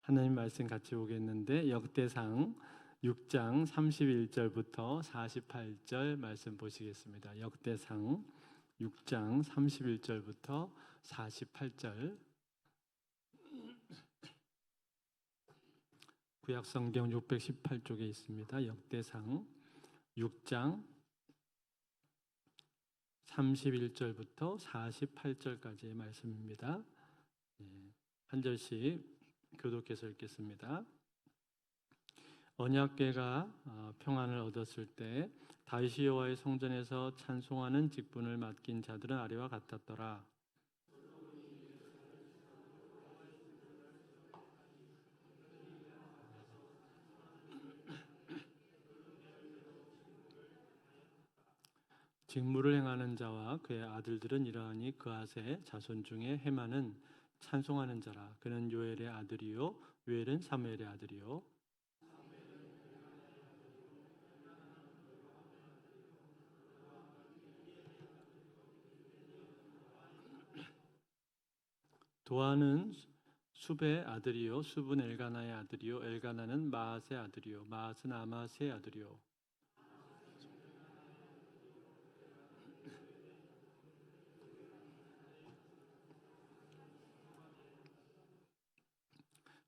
하나님 말씀 같이 보겠는데 역대상 6장 31절부터 48절 말씀 보시겠습니다. 역대상 6장 31절부터 48절. 구약성경 618쪽에 있습니다. 역대상 6장 31절부터 48절까지의 말씀입니다. 한 절씩 교독해서 읽겠습니다. 언약궤가 평안을 얻었을 때 다윗이 여호와의 성전에서 찬송하는 직분을 맡긴 자들은 아래와 같았더라. 직무를 행하는 자와 그의 아들들은 이러하니 그앗의 자손 중에 헤만은 찬송하는 자라. 그는 요엘의 아들이요 요엘은 사무엘의 아들이요 도아는 숲의 아들이요 숲은 엘가나의 아들이요 엘가나는 마앗의 아들이요 마앗은 아마스의 아들이요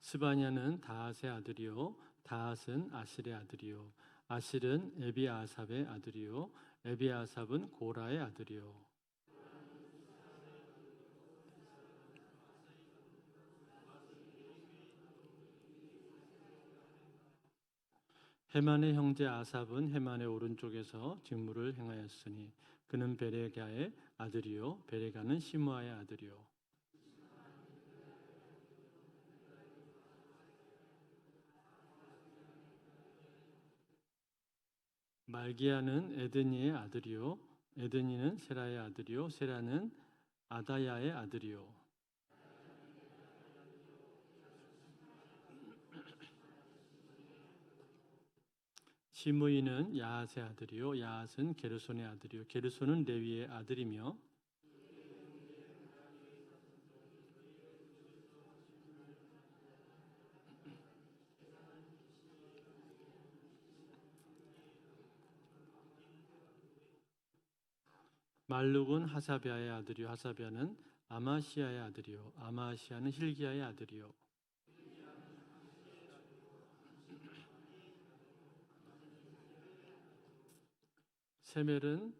스바냐는 다앗의 아들이요 다앗은 아실의 아들이요 아실은 에비아삽의 아들이요 에비아삽은 고라의 아들이요 헤만의 형제 아삽은 헤만의 오른쪽에서 직무를 행하였으니 그는 베레가의 아들이요 베레가는 시므아의 아들이요 말기야는 에드니의 아들이요 에드니는 세라의 아들이요 세라는 아다야의 아들이요 시므이는 야앗의 아들이요 야앗은 게르손의 아들이요 게르손은 레위의 아들이며 말룩은 하사비아의 아들이요 하사비아는 아마시아의 아들이요 아마시아는 힐기야의 아들이요 세멜은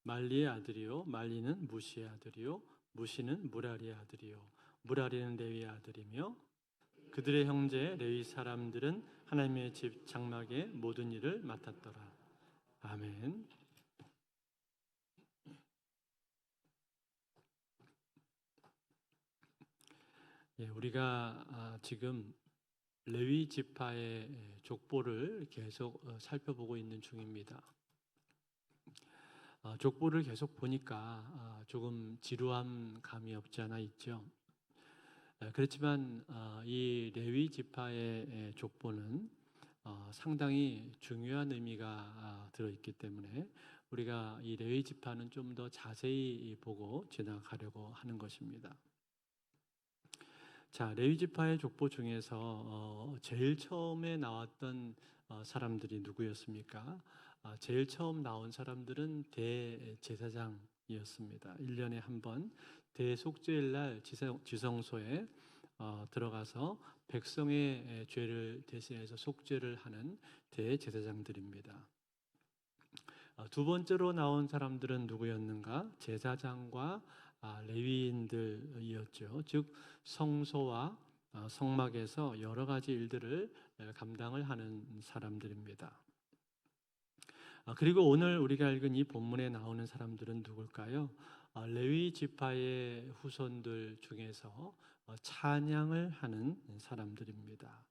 말리의 아들이요 말리는 무시의 아들이요 무시는 무라리의 아들이요 무라리는 레위의 아들이며 그들의 형제 레위 사람들은 하나님의 집 장막의 모든 일을 맡았더라. 아멘. 우리가 지금 레위 지파의 족보를 계속 살펴보고 있는 중입니다. 족보를 계속 보니까 조금 지루한 감이 없지 않아 있죠. 그렇지만 이 레위 지파의 족보는 상당히 중요한 의미가 들어있기 때문에 우리가 이 레위 지파는 좀 더 자세히 보고 지나가려고 하는 것입니다. 자, 레위 지파의 족보 중에서 제일 처음에 나왔던 사람들이 누구였습니까? 제일 처음 나온 사람들은 대제사장이었습니다. 1년에 한 번 대속죄일 날 지성소에 들어가서 백성의 죄를 대신해서 속죄를 하는 대제사장들입니다. 두 번째로 나온 사람들은 누구였는가? 제사장과 레위인들이었죠. 즉 성소와 성막에서 여러 가지 일들을 감당을 하는 사람들입니다. 그리고 오늘 우리가 읽은 이 본문에 나오는 사람들은 누굴까요? 레위 지파의 후손들 중에서 찬양을 하는 사람들입니다.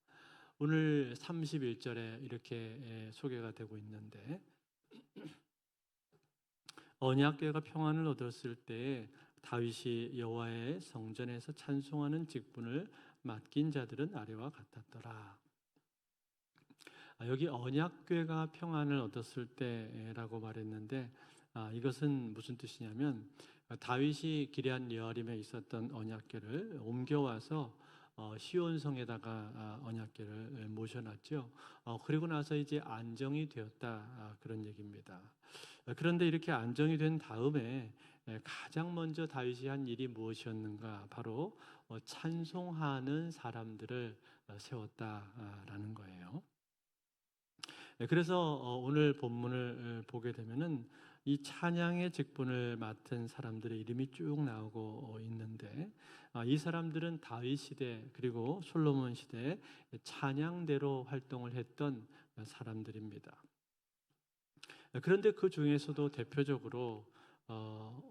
오늘 31절에 이렇게 소개가 되고 있는데 언약궤가 평안을 얻었을 때 다윗이 여호와의 성전에서 찬송하는 직분을 맡긴 자들은 아래와 같았더라. 여기 언약궤가 평안을 얻었을 때라고 말했는데 이것은 무슨 뜻이냐면 다윗이 기럇 여아림에 있었던 언약궤를 옮겨와서 시온성에다가 언약궤를 모셔놨죠. 그리고 나서 이제 안정이 되었다, 그런 얘기입니다. 그런데 이렇게 안정이 된 다음에 가장 먼저 다윗이 한 일이 무엇이었는가? 바로 찬송하는 사람들을 세웠다라는 거예요. 그래서 오늘 본문을 보게 되면은 이 찬양의 직분을 맡은 사람들의 이름이 쭉 나오고 있는데, 이 사람들은 다윗 시대 그리고 솔로몬 시대 찬양대로 활동을 했던 사람들입니다. 그런데 그 중에서도 대표적으로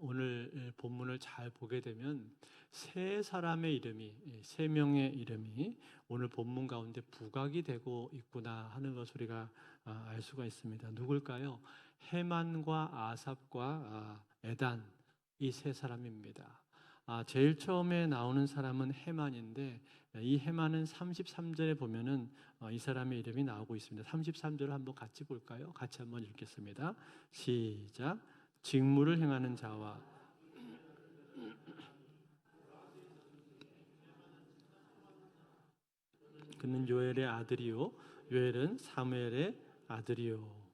오늘 본문을 잘 보게 되면 세 사람의 이름이, 세 명의 이름이 오늘 본문 가운데 부각이 되고 있구나 하는 것을 우리가 알 수가 있습니다. 누굴까요? 헤만과 아삽과 에단, 이 세 사람입니다. 제일 처음에 나오는 사람은 헤만인데, 이 헤만은 33절에 보면은 이 사람의 이름이 나오고 있습니다. 33절을 한번 같이 볼까요? 같이 한번 읽겠습니다. 시작. 직무를 행하는 자와 그는 요엘의 아들이요 요엘은 사무엘의 아들이요.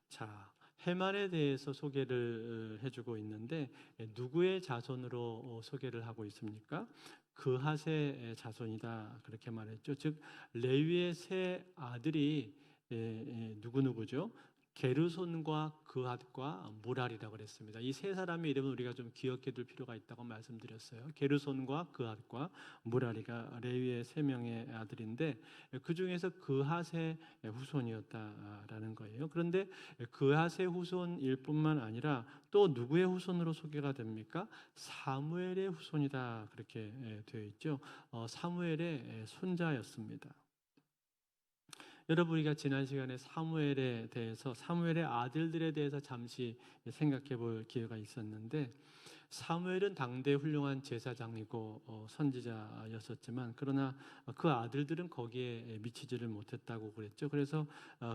자, 헤만에 대해서 소개를 해주고 있는데 누구의 자손으로 소개를 하고 있습니까? 그핫의 자손이다 그렇게 말했죠. 즉 레위의 세 아들이 누구누구죠? 게르손과 그핫과 무랄이라고 그랬습니다. 이 세 사람의 이름은 우리가 좀 기억해 둘 필요가 있다고 말씀드렸어요. 게르손과 그핫과 무랄이가 레위의 세 명의 아들인데 그 중에서 그핫의 후손이었다라는 거예요. 그런데 그핫의 후손일 뿐만 아니라 또 누구의 후손으로 소개가 됩니까? 사무엘의 후손이다 그렇게 되어 있죠. 사무엘의 손자였습니다. 여러분 우리가 지난 시간에 사무엘에 대해서 사무엘의 아들들에 대해서 잠시 생각해 볼 기회가 있었는데 사무엘은 당대 훌륭한 제사장이고 선지자였었지만 그러나 그 아들들은 거기에 미치지를 못했다고 그랬죠. 그래서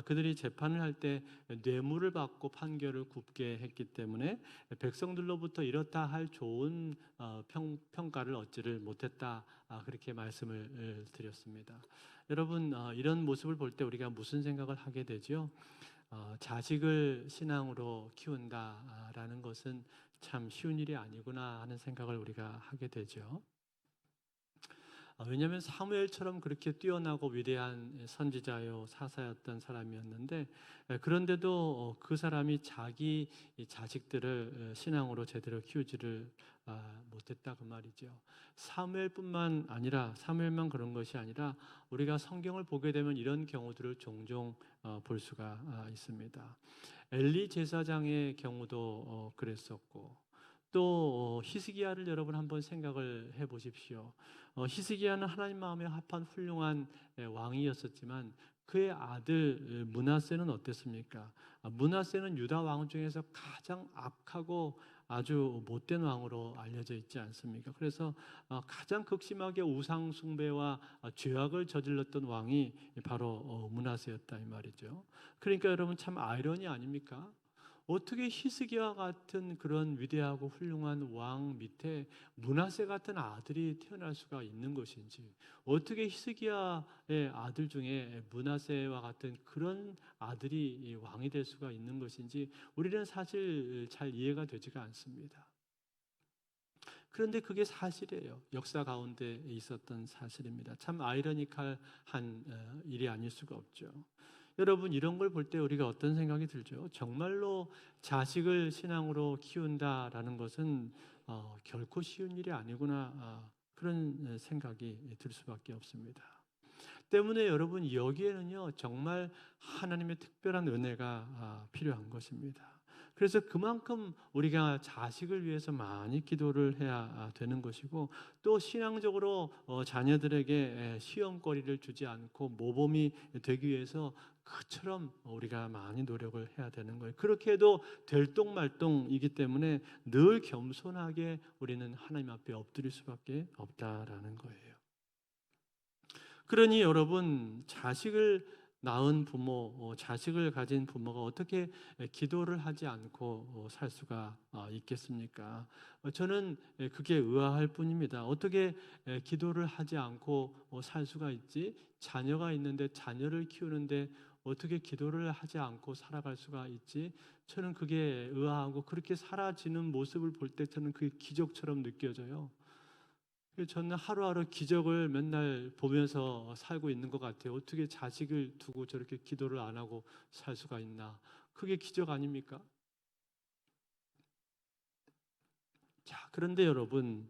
그들이 재판을 할 때 뇌물을 받고 판결을 굽게 했기 때문에 백성들로부터 이렇다 할 좋은 평가를 얻지를 못했다 그렇게 말씀을 드렸습니다. 여러분 이런 모습을 볼 때 우리가 무슨 생각을 하게 되죠? 자식을 신앙으로 키운다라는 것은 참 쉬운 일이 아니구나 하는 생각을 우리가 하게 되죠. 왜냐하면 사무엘처럼 그렇게 뛰어나고 위대한 선지자요 사사였던 사람이었는데 그런데도 그 사람이 자기 자식들을 신앙으로 제대로 키우지를 못했다 그 말이죠. 사무엘뿐만 아니라 사무엘만 그런 것이 아니라 우리가 성경을 보게 되면 이런 경우들을 종종 볼 수가 있습니다. 엘리 제사장의 경우도 그랬었고 또 히스기야를 여러분 한번 생각을 해보십시오. 히스기야는 하나님 마음에 합한 훌륭한 왕이었었지만 그의 아들 므낫세는 어땠습니까? 므낫세는 유다 왕 중에서 가장 악하고 아주 못된 왕으로 알려져 있지 않습니까? 그래서 가장 극심하게 우상 숭배와 죄악을 저질렀던 왕이 바로 므낫세였다 이 말이죠. 그러니까 여러분 참 아이러니 아닙니까? 어떻게 히스기야 같은 그런 위대하고 훌륭한 왕 밑에 므낫세 같은 아들이 태어날 수가 있는 것인지, 어떻게 히스기야의 아들 중에 므낫세와 같은 그런 아들이 왕이 될 수가 있는 것인지 우리는 사실 잘 이해가 되지가 않습니다. 그런데 그게 사실이에요. 역사 가운데 있었던 사실입니다. 참 아이러니컬한 일이 아닐 수가 없죠. 여러분 이런 걸 볼 때 우리가 어떤 생각이 들죠? 정말로 자식을 신앙으로 키운다라는 것은 결코 쉬운 일이 아니구나 그런 생각이 들 수밖에 없습니다. 때문에 여러분 여기에는요 정말 하나님의 특별한 은혜가 필요한 것입니다. 그래서 그만큼 우리가 자식을 위해서 많이 기도를 해야 되는 것이고 또 신앙적으로 자녀들에게 시험거리를 주지 않고 모범이 되기 위해서 그처럼 우리가 많이 노력을 해야 되는 거예요. 그렇게 해도 될똥말똥이기 때문에 늘 겸손하게 우리는 하나님 앞에 엎드릴 수밖에 없다라는 거예요. 그러니 여러분 자식을 낳은 부모, 자식을 가진 부모가 어떻게 기도를 하지 않고 살 수가 있겠습니까? 저는 그게 의아할 뿐입니다. 어떻게 기도를 하지 않고 살 수가 있지? 자녀가 있는데 자녀를 키우는데 어떻게 기도를 하지 않고 살아갈 수가 있지? 저는 그게 의아하고 그렇게 사라지는 모습을 볼 때 저는 그게 기적처럼 느껴져요. 그래서 저는 하루하루 기적을 맨날 보면서 살고 있는 것 같아요. 어떻게 자식을 두고 저렇게 기도를 안 하고 살 수가 있나? 그게 기적 아닙니까? 자, 그런데 여러분,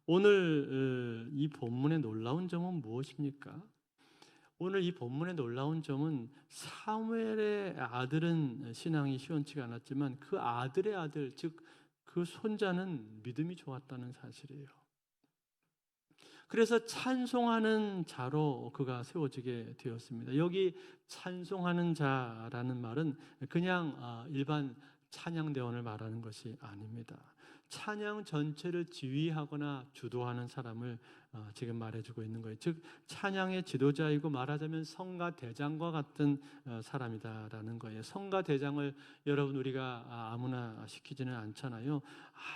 오늘 이 본문의 놀라운 점은 무엇입니까? 오늘 이 본문의 놀라운 점은 사무엘의 아들은 신앙이 시원치가 않았지만 그 아들의 아들, 즉 그 손자는 믿음이 좋았다는 사실이에요. 그래서 찬송하는 자로 그가 세워지게 되었습니다. 여기 찬송하는 자라는 말은 그냥 일반 찬양대원을 말하는 것이 아닙니다. 찬양 전체를 지휘하거나 주도하는 사람을 지금 말해주고 있는 거예요. 즉 찬양의 지도자이고 말하자면 성가 대장과 같은 사람이다라는 거예요. 성가 대장을 여러분 우리가 아무나 시키지는 않잖아요.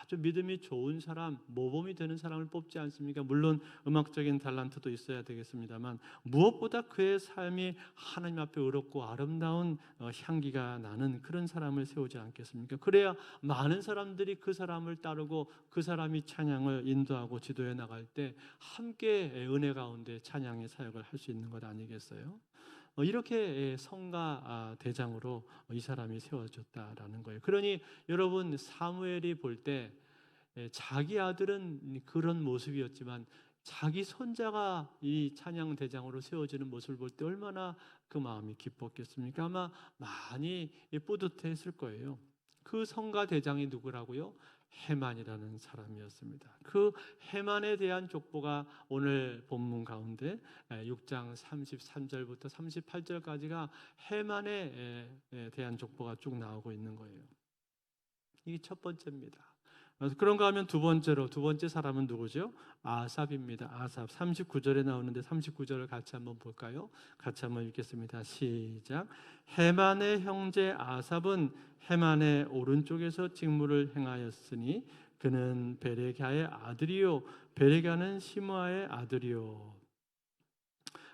아주 믿음이 좋은 사람, 모범이 되는 사람을 뽑지 않습니까? 물론 음악적인 달란트도 있어야 되겠습니다만 무엇보다 그의 삶이 하나님 앞에 의롭고 아름다운 향기가 나는 그런 사람을 세우지 않겠습니까? 그래야 많은 사람들이 그 사람을 따르고 그 사람이 찬양을 인도하고 지도해 나갈 때 함께 은혜 가운데 찬양의 사역을 할 수 있는 것 아니겠어요? 이렇게 성가 대장으로 이 사람이 세워졌다라는 거예요. 그러니 여러분 사무엘이 볼 때 자기 아들은 그런 모습이었지만 자기 손자가 이 찬양 대장으로 세워지는 모습을 볼 때 얼마나 그 마음이 기뻤겠습니까? 아마 많이 뿌듯했을 거예요. 그 성가 대장이 누구라고요? 해만이라는 사람이었습니다. 그 해만에 대한 족보가 오늘 본문 가운데 6장 33절부터 38절까지가 해만에 대한 족보가 쭉 나오고 있는 거예요. 이게 첫 번째입니다. 그런가 하면 두 번째 사람은 누구죠? 아삽입니다. 아삽 39절에 나오는데 39절을 같이 한번 볼까요? 같이 한번 읽겠습니다. 시작. 해만의 형제 아삽은 해만의 오른쪽에서 직무를 행하였으니 그는 베레가의 아들이요 베레가는 시므아의 아들이요.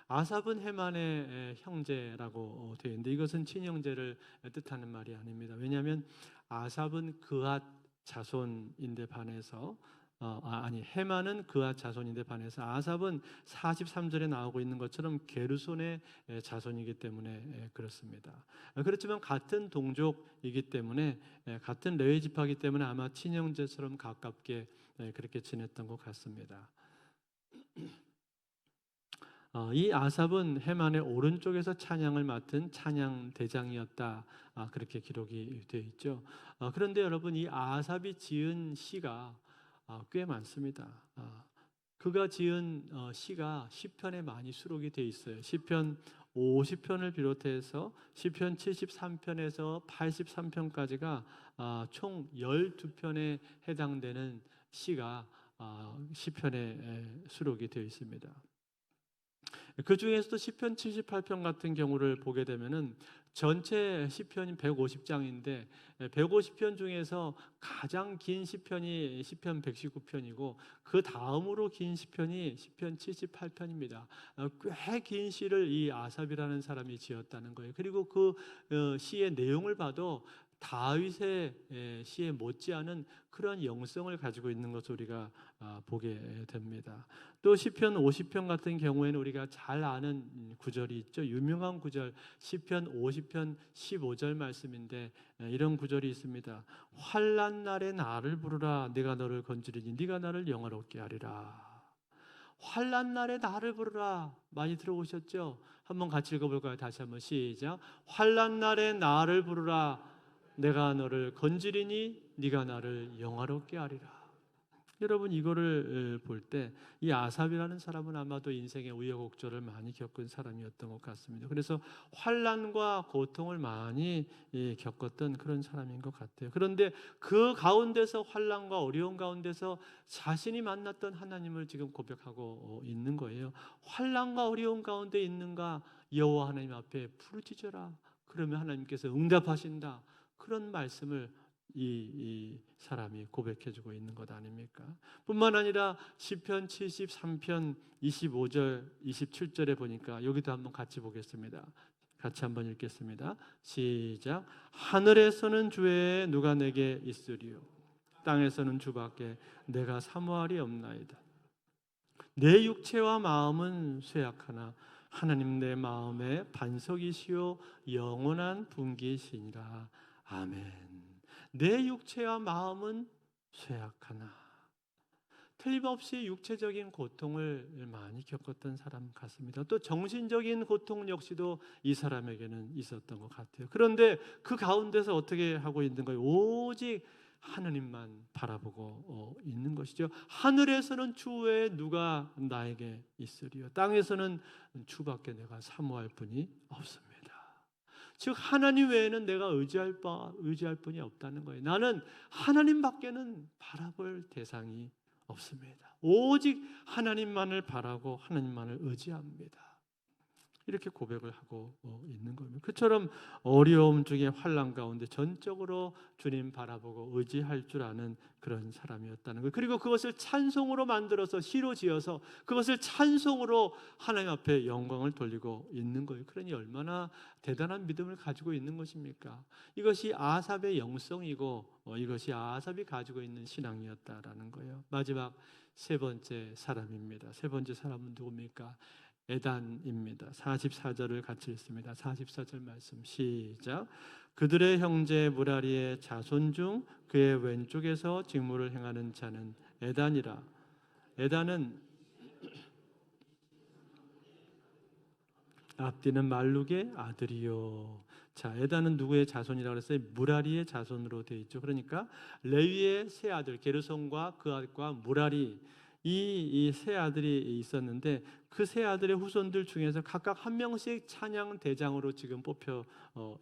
아삽은 해만의 형제라고 되어 있는데 이것은 친형제를 뜻하는 말이 아닙니다. 왜냐하면 아삽은 그앗 자손인데 반해서 해만은 그앗 자손인데 반해서 아삽은 43절에 나오고 있는 것처럼 게르손의 자손이기 때문에 그렇습니다. 그렇지만 같은 동족이기 때문에 같은 레위 지파이기 때문에 아마 친형제처럼 가깝게 그렇게 지냈던 것 같습니다. 이 아삽은 해만의 오른쪽에서 찬양을 맡은 찬양 대장이었다. 그렇게 기록이 되어 있죠. 그런데 여러분 이 아삽이 지은 시가 꽤 많습니다. 그가 지은 시가 시편에 많이 수록이 되어 있어요. 시편 50편을 비롯해서 시편 73편에서 83편까지가 총 12편에 해당되는 시가 시편에 수록이 되어 있습니다. 그 중에서도 시편 78편 같은 경우를 보게 되면은 전체 시편이 150장인데 150편 중에서 가장 긴 시편이 시편 119편이고 그 다음으로 긴 시편이 시편 78편입니다. 꽤 긴 시를 이 아삽이라는 사람이 지었다는 거예요. 그리고 그 시의 내용을 봐도 다윗의 시에 못지않은 그런 영성을 가지고 있는 것을 우리가 보게 됩니다. 또 시편 50편 같은 경우에는 우리가 잘 아는 구절이 있죠. 유명한 구절 시편 50편 15절 말씀인데 이런 구절이 있습니다. 환난 날에 나를 부르라 내가 너를 건지리니 네가 나를 영화롭게 하리라. 환난 날에 나를 부르라. 많이 들어보셨죠? 한번 같이 읽어볼까요? 다시 한번 시작. 환난 날에 나를 부르라 내가 너를 건지리니 네가 나를 영화롭게 하리라. 여러분 이거를 볼 때 이 아삽이라는 사람은 아마도 인생의 우여곡절을 많이 겪은 사람이었던 것 같습니다. 그래서 환난과 고통을 많이 겪었던 그런 사람인 것 같아요. 그런데 그 가운데서 환난과 어려운 가운데서 자신이 만났던 하나님을 지금 고백하고 있는 거예요. 환난과 어려운 가운데 있는가? 여호와 하나님 앞에 부르짖어라. 그러면 하나님께서 응답하신다. 그런 말씀을 이 사람이 고백해주고 있는 것 아닙니까? 뿐만 아니라 시편 73편 25절 27절에 보니까 여기도 한번 같이 보겠습니다. 같이 한번 읽겠습니다. 시작. 하늘에서는 주 외에 누가 내게 있으리요, 땅에서는 주밖에 내가 사모할이 없나이다. 내 육체와 마음은 쇠약하나 하나님 내 마음의 반석이시요 영원한 분기시니라. 아멘. 내 육체와 마음은 쇠약하나, 틀림없이 육체적인 고통을 많이 겪었던 사람 같습니다. 또 정신적인 고통 역시도 이 사람에게는 있었던 것 같아요. 그런데 그 가운데서 어떻게 하고 있는 거예요? 오직 하나님만 바라보고 있는 것이죠. 하늘에서는 주 외에 누가 나에게 있으리요, 땅에서는 주밖에 내가 사모할 분이 없습니다. 즉 하나님 외에는 내가 의지할 분이 없다는 거예요. 나는 하나님밖에는 바라볼 대상이 없습니다. 오직 하나님만을 바라고 하나님만을 의지합니다. 이렇게 고백을 하고 있는 겁니다. 그처럼 어려움 중에 환난 가운데 전적으로 주님 바라보고 의지할 줄 아는 그런 사람이었다는 거예요. 그리고 그것을 찬송으로 만들어서 시로 지어서 그것을 찬송으로 하나님 앞에 영광을 돌리고 있는 거예요. 그러니 얼마나 대단한 믿음을 가지고 있는 것입니까? 이것이 아삽의 영성이고 이것이 아삽이 가지고 있는 신앙이었다라는 거예요. 마지막 세 번째 사람입니다. 세 번째 사람은 누굽니까? 에단입니다. 44절을 같이 읽습니다. 44절 말씀 시작. 그들의 형제 무라리의 자손 중 그의 왼쪽에서 직무를 행하는 자는 에단이라. 에단은 압디는 말룩의 아들이요. 자, 에단은 누구의 자손이라고 그랬어요? 무라리의 자손으로 되어 있죠. 그러니까 레위의 세 아들 게르손과 그 아들과 무라리, 이 세 아들이 있었는데 그 세 아들의 후손들 중에서 각각 한 명씩 찬양 대장으로 지금 뽑혀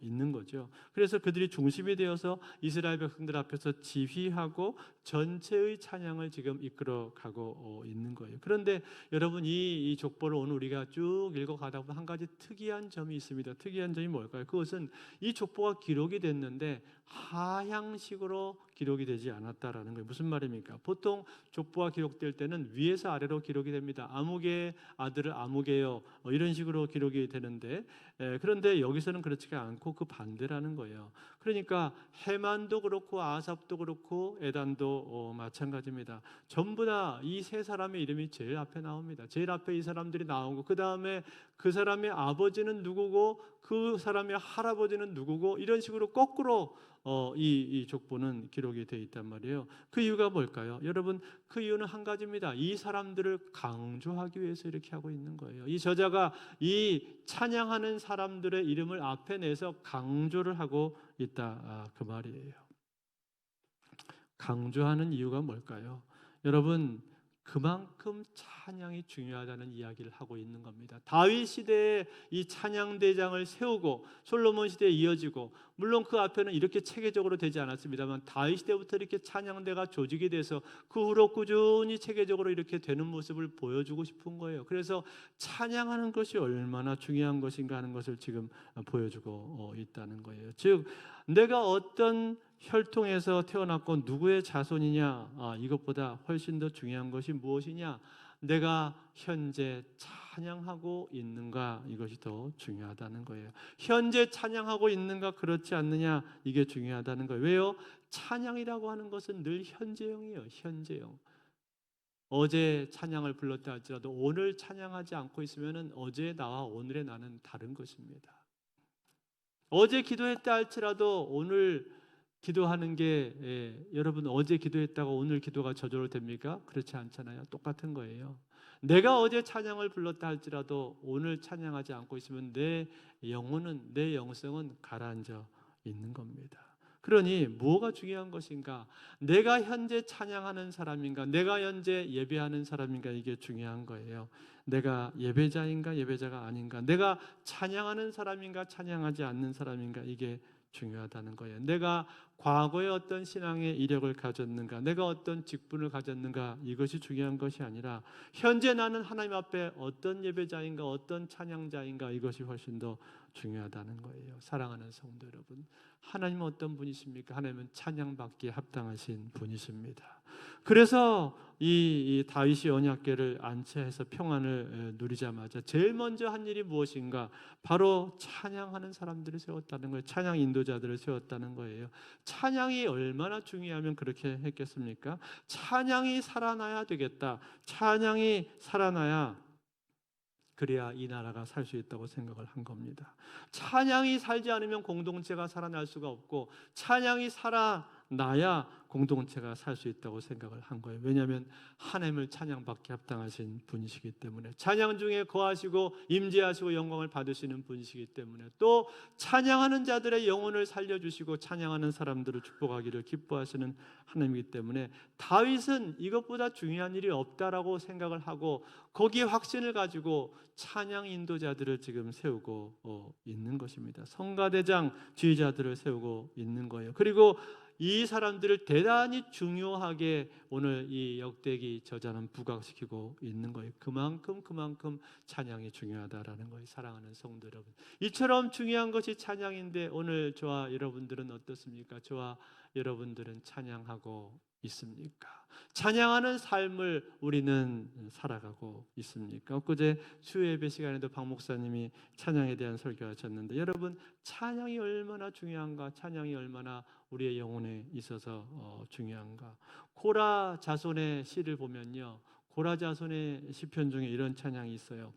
있는 거죠. 그래서 그들이 중심이 되어서 이스라엘 백성들 앞에서 지휘하고 전체의 찬양을 지금 이끌어가고 있는 거예요. 그런데 여러분 이 족보를 오늘 우리가 쭉 읽어가다 보면 한 가지 특이한 점이 있습니다. 특이한 점이 뭘까요? 그것은 이 족보가 기록이 됐는데 하향식으로 기록이 되지 않았다라는 거예요. 무슨 말입니까? 보통 족보가 기록될 때는 위에서 아래로 기록이 됩니다. 아무개 아들을 아무개요 이런 식으로 기록이 되는데 그런데 여기서는 그렇지가 않고 그 반대라는 거예요. 그러니까 헤만도 그렇고 아삽도 그렇고 에단도 마찬가지입니다. 전부 다 이 세 사람의 이름이 제일 앞에 나옵니다. 제일 앞에 이 사람들이 나오고 그 다음에 그 사람의 아버지는 누구고 그 사람의 할아버지는 누구고 이런 식으로 거꾸로 이 족보는 기록이 되어 있단 말이에요. 그 이유가 뭘까요? 여러분, 그 이유는 한 가지입니다. 이 사람들을 강조하기 위해서 이렇게 하고 있는 거예요. 이 저자가 이 찬양하는 사람들의 이름을 앞에 내서 강조를 하고 있다, 그 말이에요. 강조하는 이유가 뭘까요? 여러분, 그만큼 찬양이 중요하다는 이야기를 하고 있는 겁니다. 다윗 시대에 이 찬양 대장을 세우고 솔로몬 시대에 이어지고, 물론 그 앞에는 이렇게 체계적으로 되지 않았습니다만 다윗 시대부터 이렇게 찬양대가 조직이 돼서 그 후로 꾸준히 체계적으로 이렇게 되는 모습을 보여주고 싶은 거예요. 그래서 찬양하는 것이 얼마나 중요한 것인가 하는 것을 지금 보여주고 있다는 거예요. 즉 내가 어떤 혈통에서 태어났고 누구의 자손이냐, 이것보다 훨씬 더 중요한 것이 무엇이냐, 내가 현재 찬양하고 있는가, 이것이 더 중요하다는 거예요. 현재 찬양하고 있는가 그렇지 않느냐, 이게 중요하다는 거예요. 왜요? 찬양이라고 하는 것은 늘 현재형이에요. 현재형. 어제 찬양을 불렀다 할지라도 오늘 찬양하지 않고 있으면 어제의 나와 오늘의 나는 다른 것입니다. 어제 기도했다 할지라도 오늘 기도하는 게 여러분 어제 기도했다고 오늘 기도가 저절로 됩니까? 그렇지 않잖아요. 똑같은 거예요. 내가 어제 찬양을 불렀다 할지라도 오늘 찬양하지 않고 있으면 내 영혼은, 내 영성은 가라앉아 있는 겁니다. 그러니 뭐가 중요한 것인가? 내가 현재 찬양하는 사람인가? 내가 현재 예배하는 사람인가? 이게 중요한 거예요. 내가 예배자인가 예배자가 아닌가? 내가 찬양하는 사람인가 찬양하지 않는 사람인가? 이게 중요하다는 거예요. 내가 과거에 어떤 신앙의 이력을 가졌는가, 내가 어떤 직분을 가졌는가, 이것이 중요한 것이 아니라 현재 나는 하나님 앞에 어떤 예배자인가, 어떤 찬양자인가, 이것이 훨씬 더 중요하다는 거예요. 사랑하는 성도 여러분, 하나님은 어떤 분이십니까? 하나님은 찬양받기에 합당하신 분이십니다. 그래서 이 다윗이 언약궤를 안채해서 평안을 누리자마자 제일 먼저 한 일이 무엇인가? 바로 찬양하는 사람들을 세웠다는 거예요. 찬양 인도자들을 세웠다는 거예요. 찬양이 얼마나 중요하면 그렇게 했겠습니까? 찬양이 살아나야 되겠다. 찬양이 살아나야 그래야 이 나라가 살 수 있다고 생각을 한 겁니다. 찬양이 살지 않으면 공동체가 살아날 수가 없고, 찬양이 살아나야 공동체가 살 수 있다고 생각을 한 거예요. 왜냐하면 하나님을 찬양받기 합당하신 분이시기 때문에, 찬양 중에 거하시고 임재하시고 영광을 받으시는 분이시기 때문에, 또 찬양하는 자들의 영혼을 살려주시고 찬양하는 사람들을 축복하기를 기뻐하시는 하나님이기 때문에 다윗은 이것보다 중요한 일이 없다라고 생각을 하고 거기에 확신을 가지고 찬양 인도자들을 지금 세우고 있는 것입니다. 성가대장 지휘자들을 세우고 있는 거예요. 그리고 이 사람들을 대단히 중요하게 오늘 이 역대기 저자는 부각시키고 있는 거예요. 그만큼 찬양이 중요하다라는 거예요. 사랑하는 성도 여러분, 이처럼 중요한 것이 찬양인데 오늘 저와 여러분들은 어떻습니까? 저와 여러분들은 찬양하고 있습니까? 찬양하는 삶을 우리는 살아가고 있습니까? 엊그제 수요예배 시간에도 박 목사님이 찬양에 대한 설교하셨는데, 여러분 찬양이 얼마나 중요한가? 찬양이 얼마나 우리의 영혼에 있어서 중요한가? 고라 자손의 시를 보면요, 고라 자손의 시편 중에 이런 찬양이 있어요.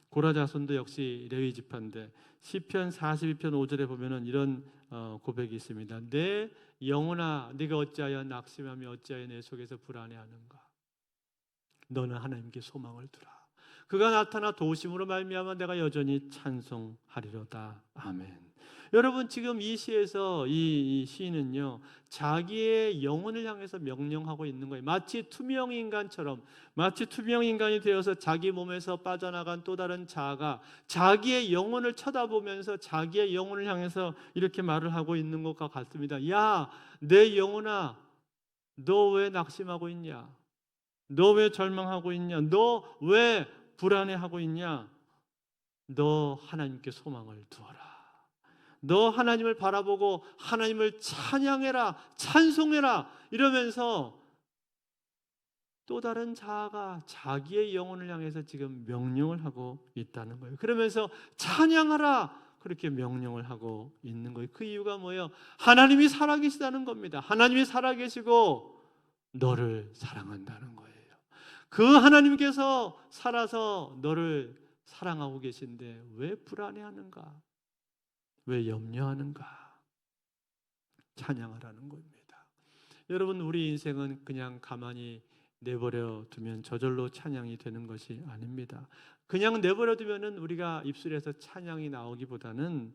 고라 자손도 역시 레위 지파인데 시편 42편 5절에 보면은 이런 고백이 있습니다. 내 영혼아, 네가 어찌하여 낙심하며 어찌하여 내 속에서 불안해하는가? 너는 하나님께 소망을 두라. 그가 나타나 도우심으로 말미암아 내가 여전히 찬송하리로다. 아멘. 여러분, 지금 이 시에서 이 시인은요, 자기의 영혼을 향해서 명령하고 있는 거예요. 마치 투명 인간처럼, 마치 투명 인간이 되어서 자기 몸에서 빠져나간 또 다른 자아가 자기의 영혼을 쳐다보면서 자기의 영혼을 향해서 이렇게 말을 하고 있는 것과 같습니다. 야, 내 영혼아, 너 왜 낙심하고 있냐? 너 왜 절망하고 있냐? 너 왜 불안해하고 있냐? 너 하나님께 소망을 두어라. 너 하나님을 바라보고 하나님을 찬양해라, 찬송해라, 이러면서 또 다른 자아가 자기의 영혼을 향해서 지금 명령을 하고 있다는 거예요. 그러면서 찬양하라, 그렇게 명령을 하고 있는 거예요. 그 이유가 뭐예요? 하나님이 살아계시다는 겁니다. 하나님이 살아계시고 너를 사랑한다는 거예요. 그 하나님께서 살아서 너를 사랑하고 계신데 왜 불안해하는가? 왜 염려하는가? 찬양하라는 겁니다. 여러분, 우리 인생은 그냥 가만히 내버려 두면 저절로 찬양이 되는 것이 아닙니다. 그냥 내버려 두면은 우리가 입술에서 찬양이 나오기보다는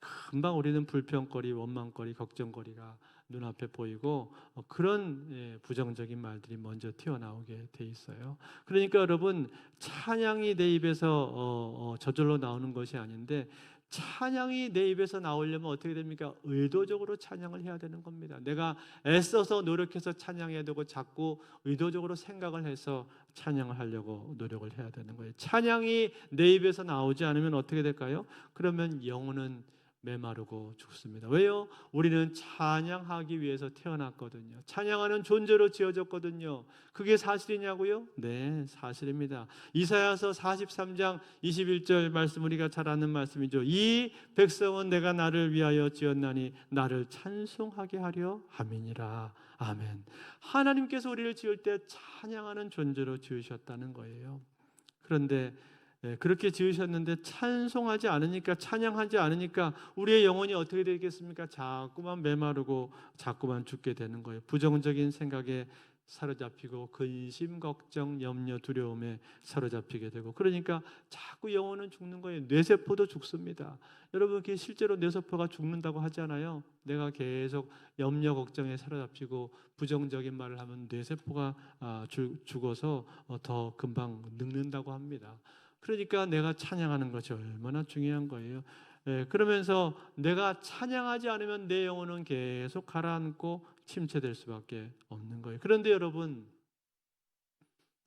금방 우리는 불평거리, 원망거리, 걱정거리가 눈앞에 보이고 그런 부정적인 말들이 먼저 튀어나오게 돼 있어요. 그러니까 여러분, 찬양이 내 입에서 저절로 나오는 것이 아닌데, 찬양이 내 입에서 나오려면 어떻게 됩니까? 의도적으로 찬양을 해야 되는 겁니다. 내가 애써서 노력해서 찬양해야 되고 자꾸 의도적으로 생각을 해서 찬양을 하려고 노력을 해야 되는 거예요. 찬양이 내 입에서 나오지 않으면 어떻게 될까요? 그러면 영혼은 메마르고 죽습니다. 왜요? 우리는 찬양하기 위해서 태어났거든요. 찬양하는 존재로 지어졌거든요. 그게 사실이냐고요? 네, 사실입니다. 이사야서 43장 21절 말씀, 우리가 잘 아는 말씀이죠. 이 백성은 내가 나를 위하여 지었나니 나를 찬송하게 하려 함이니라. 아멘. 하나님께서 우리를 지을 때 찬양하는 존재로 지으셨다는 거예요. 그런데 그렇게 지으셨는데 찬송하지 않으니까, 찬양하지 않으니까 우리의 영혼이 어떻게 되겠습니까? 자꾸만 메마르고 자꾸만 죽게 되는 거예요. 부정적인 생각에 사로잡히고 근심, 걱정, 염려, 두려움에 사로잡히게 되고, 그러니까 자꾸 영혼은 죽는 거예요. 뇌세포도 죽습니다. 여러분, 그게 실제로 뇌세포가 죽는다고 하잖아요. 내가 계속 염려, 걱정에 사로잡히고 부정적인 말을 하면 뇌세포가 죽어서 더 금방 늙는다고 합니다. 그러니까 내가 찬양하는 것이 얼마나 중요한 거예요. 그러면서 내가 찬양하지 않으면 내 영혼은 계속 가라앉고 침체될 수밖에 없는 거예요. 그런데 여러분,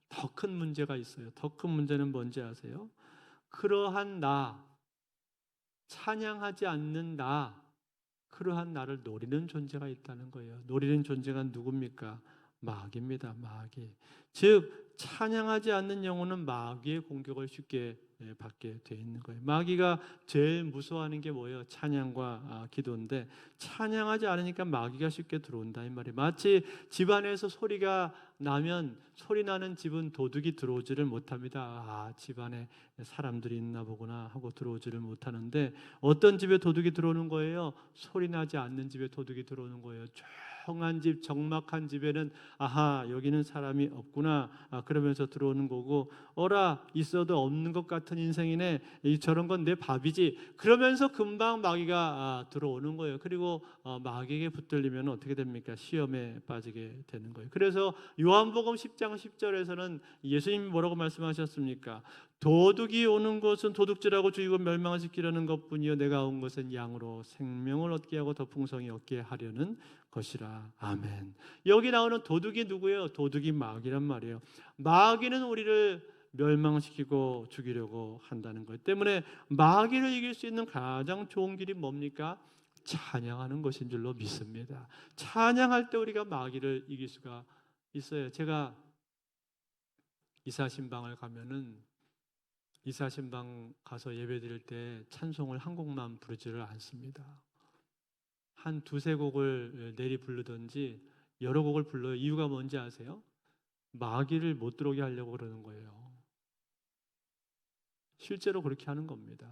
더 큰 문제가 있어요. 더 큰 문제는 뭔지 아세요? 그러한 나, 찬양하지 않는 나, 그러한 나를 노리는 존재가 있다는 거예요. 노리는 존재가 누굽니까? 마귀입니다. 마귀. 즉 찬양하지 않는 영혼은 마귀의 공격을 쉽게 받게 돼 있는 거예요. 마귀가 제일 무서워하는 게 뭐예요? 찬양과 기도인데, 찬양하지 않으니까 마귀가 쉽게 들어온다 이 말이에요. 마치 집안에서 소리가 나면 소리 나는 집은 도둑이 들어오지를 못합니다. 아, 집안에 사람들이 있나 보구나 하고 들어오지를 못하는데, 어떤 집에 도둑이 들어오는 거예요? 소리 나지 않는 집에 도둑이 들어오는 거예요. 조용한 집, 적막한 집에는 아하, 여기는 사람이 없구나, 그러면서 들어오는 거고, 어라, 있어도 없는 것 같은 인생이네, 저런 건 내 밥이지, 그러면서 금방 마귀가 들어오는 거예요. 그리고 마귀에게 붙들리면 어떻게 됩니까? 시험에 빠지게 되는 거예요. 그래서 요한복음 10장 10절에서는 예수님이 뭐라고 말씀하셨습니까? 도둑이 오는 것은 도둑질하고 죽이고 멸망시키려는 것뿐이요, 내가 온 것은 양으로 생명을 얻게 하고 더 풍성히 얻게 하려는 것이라. 아멘. 여기 나오는 도둑이 누구예요? 도둑이 마귀란 말이에요. 마귀는 우리를 멸망시키고 죽이려고 한다는 것 때문에 마귀를 이길 수 있는 가장 좋은 길이 뭡니까? 찬양하는 것인 줄로 믿습니다. 찬양할 때 우리가 마귀를 이길 수가 있어요. 제가 이사신방을 가면은, 이사신방 가서 예배 드릴 때 찬송을 한 곡만 부르지를 않습니다. 한 두세 곡을 내리 부르든지 여러 곡을 불러요. 이유가 뭔지 아세요? 마귀를 못 들어오게 하려고 그러는 거예요. 실제로 그렇게 하는 겁니다.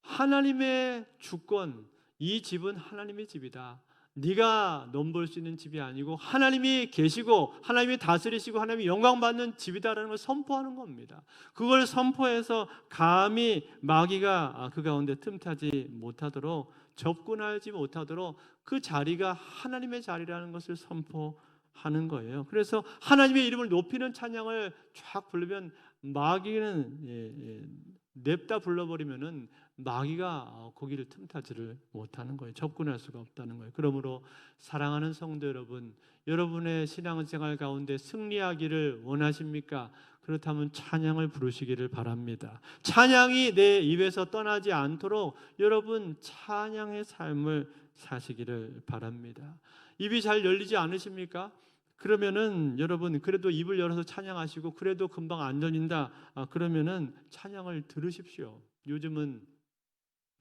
하나님의 주권, 이 집은 하나님의 집이다. 네가 넘볼 수 있는 집이 아니고 하나님이 계시고 하나님이 다스리시고 하나님이 영광 받는 집이다라는 걸 선포하는 겁니다. 그걸 선포해서 감히 마귀가 그 가운데 틈타지 못하도록, 접근하지 못하도록 그 자리가 하나님의 자리라는 것을 선포하는 거예요. 그래서 하나님의 이름을 높이는 찬양을 쫙 부르면 마귀는 냅다 불러버리면은 마귀가 거기를 틈타지를 못하는 거예요. 접근할 수가 없다는 거예요. 그러므로 사랑하는 성도 여러분, 여러분의 신앙생활 가운데 승리하기를 원하십니까? 그렇다면 찬양을 부르시기를 바랍니다. 찬양이 내 입에서 떠나지 않도록 여러분 찬양의 삶을 사시기를 바랍니다. 입이 잘 열리지 않으십니까? 그러면은 여러분 그래도 입을 열어서 찬양하시고 그래도 금방 안 열린다, 그러면은 찬양을 들으십시오. 요즘은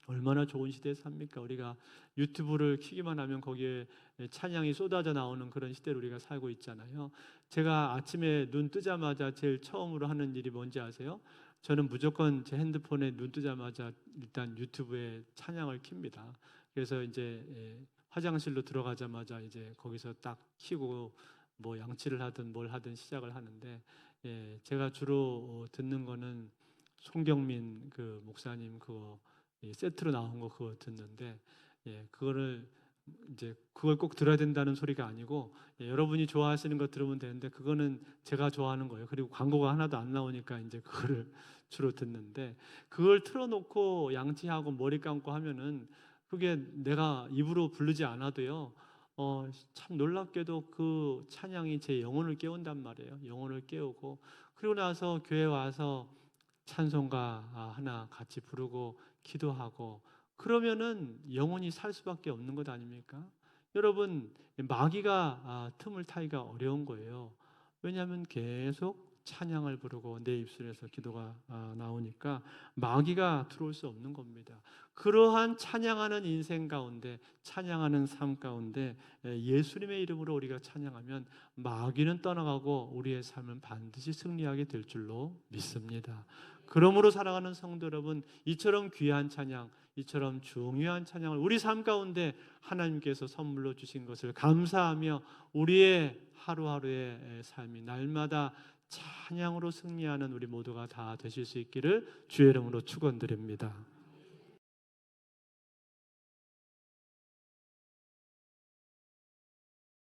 얼마나 좋은 시대에 삽니까? 우리가 유튜브를 키기만 하면 거기에 찬양이 쏟아져 나오는 그런 시대로 우리가 살고 있잖아요. 제가 아침에 눈 뜨자마자 제일 처음으로 하는 일이 뭔지 아세요? 저는 무조건 제 핸드폰에 눈 뜨자마자 일단 유튜브에 찬양을 킵니다. 그래서 이제 화장실로 들어가자마자 이제 거기서 딱 키고 뭐 양치를 하든 뭘 하든 시작을 하는데, 제가 주로 듣는 거는 송경민 그 목사님 그거 세트로 나온 거 그거 듣는데, 그거를 이제 그걸 꼭 들어야 된다는 소리가 아니고, 여러분이 좋아하시는 거 들으면 되는데 그거는 제가 좋아하는 거예요. 그리고 광고가 하나도 안 나오니까 이제 그거를 주로 듣는데, 그걸 틀어놓고 양치하고 머리 감고 하면은 그게 내가 입으로 부르지 않아도요, 참 놀랍게도 그 찬양이 제 영혼을 깨운단 말이에요. 영혼을 깨우고, 그리고 나서 교회 와서 찬송가 하나 같이 부르고 기도하고 그러면은 영혼이 살 수밖에 없는 것 아닙니까? 여러분, 마귀가 틈을 타기가 어려운 거예요. 왜냐하면 계속 찬양을 부르고 내 입술에서 기도가 나오니까 마귀가 들어올 수 없는 겁니다. 그러한 찬양하는 인생 가운데, 찬양하는 삶 가운데 예수님의 이름으로 우리가 찬양하면 마귀는 떠나가고 우리의 삶은 반드시 승리하게 될 줄로 믿습니다. 그러므로 사랑하는 성도 여러분, 이처럼 귀한 찬양, 이처럼 중요한 찬양을 우리 삶 가운데 하나님께서 선물로 주신 것을 감사하며 우리의 하루하루의 삶이 날마다 찬양으로 승리하는 우리 모두가 다 되실 수 있기를 주의 이름으로 축원드립니다.